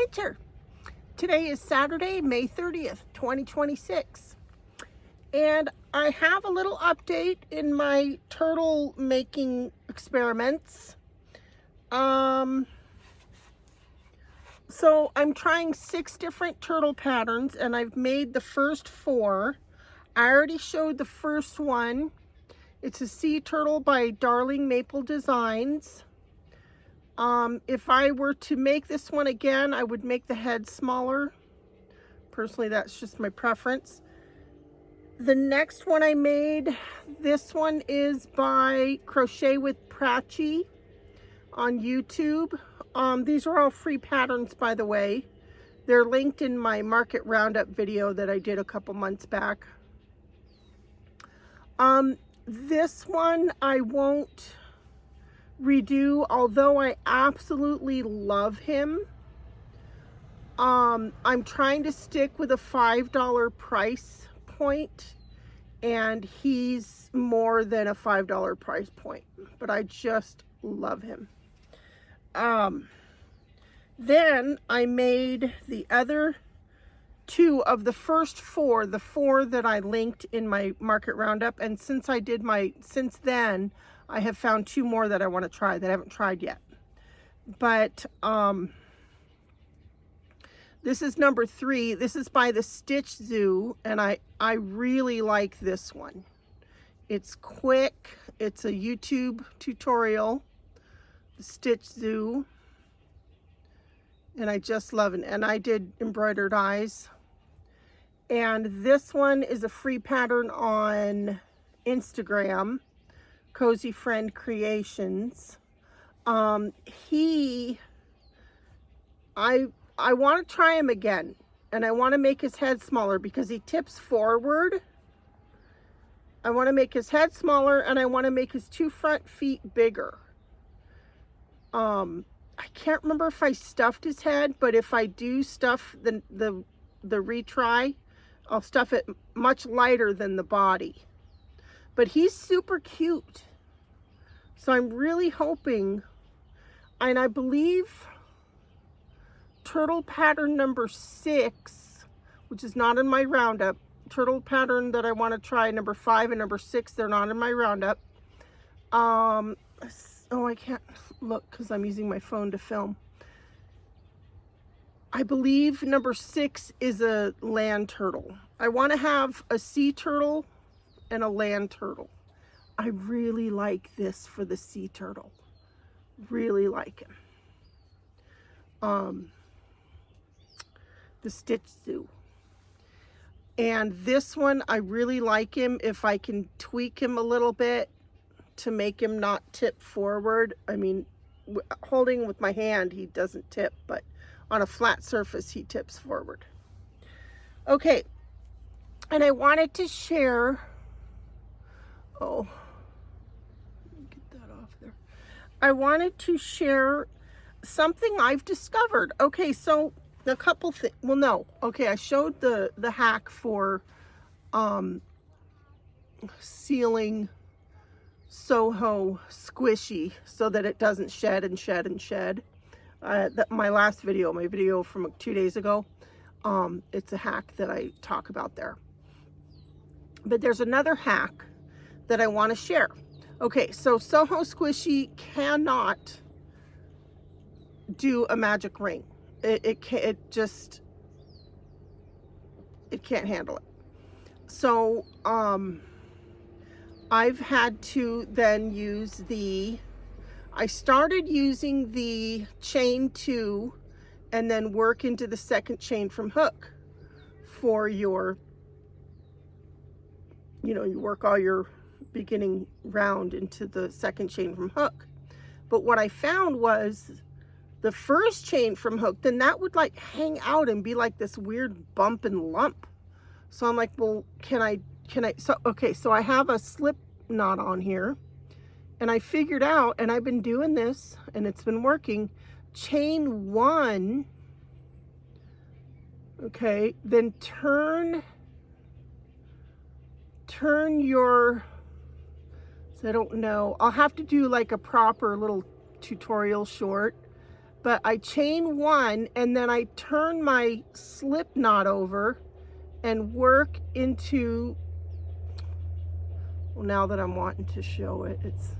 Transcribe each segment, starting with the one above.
adventure. Today is Saturday, May 30th, 2026. And I have a little update in my turtle making experiments. So I'm trying 6 different turtle patterns and I've made the first 4. I already showed the first one. It's a sea turtle by Darling Maple Designs. If I were to make this one again, I would make the head smaller. Personally, that's just my preference. The next one I made, this one is by Crochet with Prachi on YouTube. These are all free patterns, by the way. They're linked in my market roundup video that I did a couple months back. This one I won't redo, although I absolutely love him. I'm trying to stick with a $5 price point, and he's more than a $5 price point, but I just love him. Then I made the other 2 of the first 4, the 4 that I linked in my market roundup, and since then I have found 2 more that I want to try that I haven't tried yet. But this is number 3. This is by the Stitch Zoo, and I really like this one. It's quick. It's a YouTube tutorial, the Stitch Zoo, and I just love it. And I did embroidered eyes. And this one is a free pattern on Instagram, Cozy Friend Creations. I want to try him again, and I want to make his head smaller because he tips forward. I want to make his head smaller, and I want to make his 2 front feet bigger. I can't remember if I stuffed his head, but if I do stuff the retry, I'll stuff it much lighter than the body. But he's super cute. So I'm really hoping, and I believe turtle pattern number 6, which is not in my roundup, turtle pattern that I want to try, number 5 and number 6, they're not in my roundup. Oh, I can't look because I'm using my phone to film. I believe number 6 is a land turtle. I want to have a sea turtle and a land turtle. I really like this for the sea turtle. Really like him. The Stitch Zoo. And this one, I really like him if I can tweak him a little bit to make him not tip forward. I mean, holding with my hand, he doesn't tip, but on a flat surface, he tips forward. Okay, and I wanted to share, get that off there. I wanted to share something I've discovered. Okay, so a couple things, well, no, okay, I showed the hack for sealing Soho squishy so that it doesn't shed and shed and shed. My last video, my video from 2 days ago, it's a hack that I talk about there. But there's another hack that I want to share. Okay, so Soho squishy cannot do a magic ring. It can't handle it. So I've had to then use I started using the chain 2 and then work into the second chain from hook for your, you work all your beginning round into the second chain from hook. But what I found was the first chain from hook, then that would like hang out and be like this weird bump and lump. So I'm like, well, so I have a slip knot on here, and I figured out, and I've been doing this and it's been working, chain 1, okay, then turn your, so I don't know, I'll have to do like a proper little tutorial short, but I chain one and then I turn my slip knot over and work into, well, now that I'm wanting to show it, it's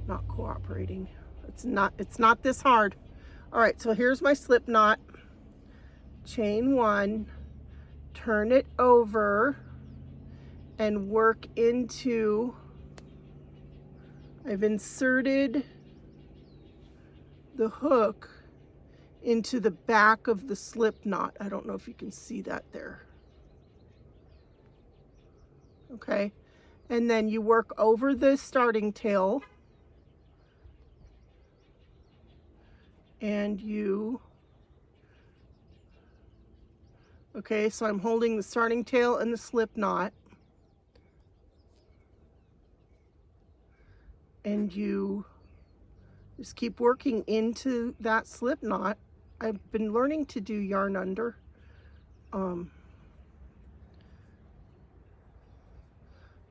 not cooperating. It's not this hard. All right, so here's my slip knot. Chain one, turn it over and work into, I've inserted the hook into the back of the slip knot. I don't know if you can see that there. Okay, and then you work over the starting tail and you, okay, so I'm holding the starting tail and the slip knot, and you just keep working into that slip knot. I've been learning to do yarn under.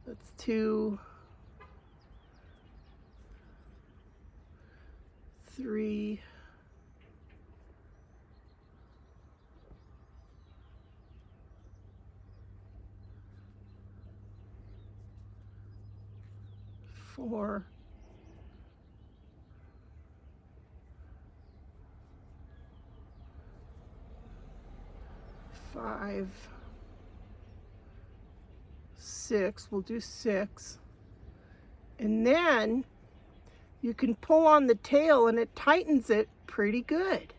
That's 2, 3, 4, 5, 6. We'll do 6. And then you can pull on the tail and it tightens it pretty good.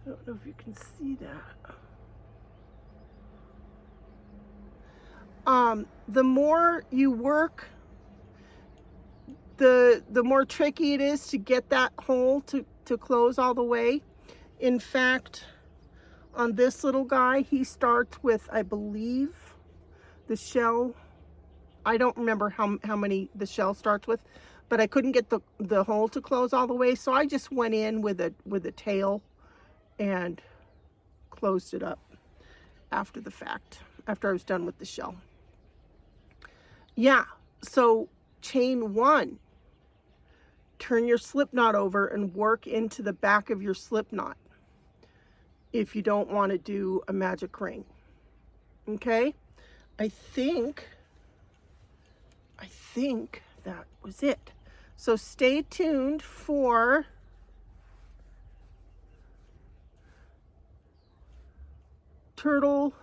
I don't know if you can see that. The more you work, the more tricky it is to get that hole to close all the way. In fact, on this little guy, he starts with, I believe, the shell. I don't remember how many the shell starts with, but I couldn't get the hole to close all the way, so I just went in with a tail and closed it up after the fact, after I was done with the shell. Yeah, so chain one, turn your slip knot over and work into the back of your slip knot if you don't want to do a magic ring. Okay, I think that was it. So stay tuned for turtle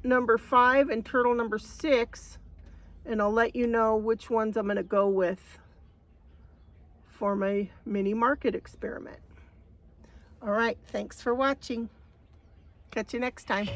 number 5 and turtle number 6, and I'll let you know which ones I'm going to go with for my mini market experiment. All right, thanks for watching. Catch you next time.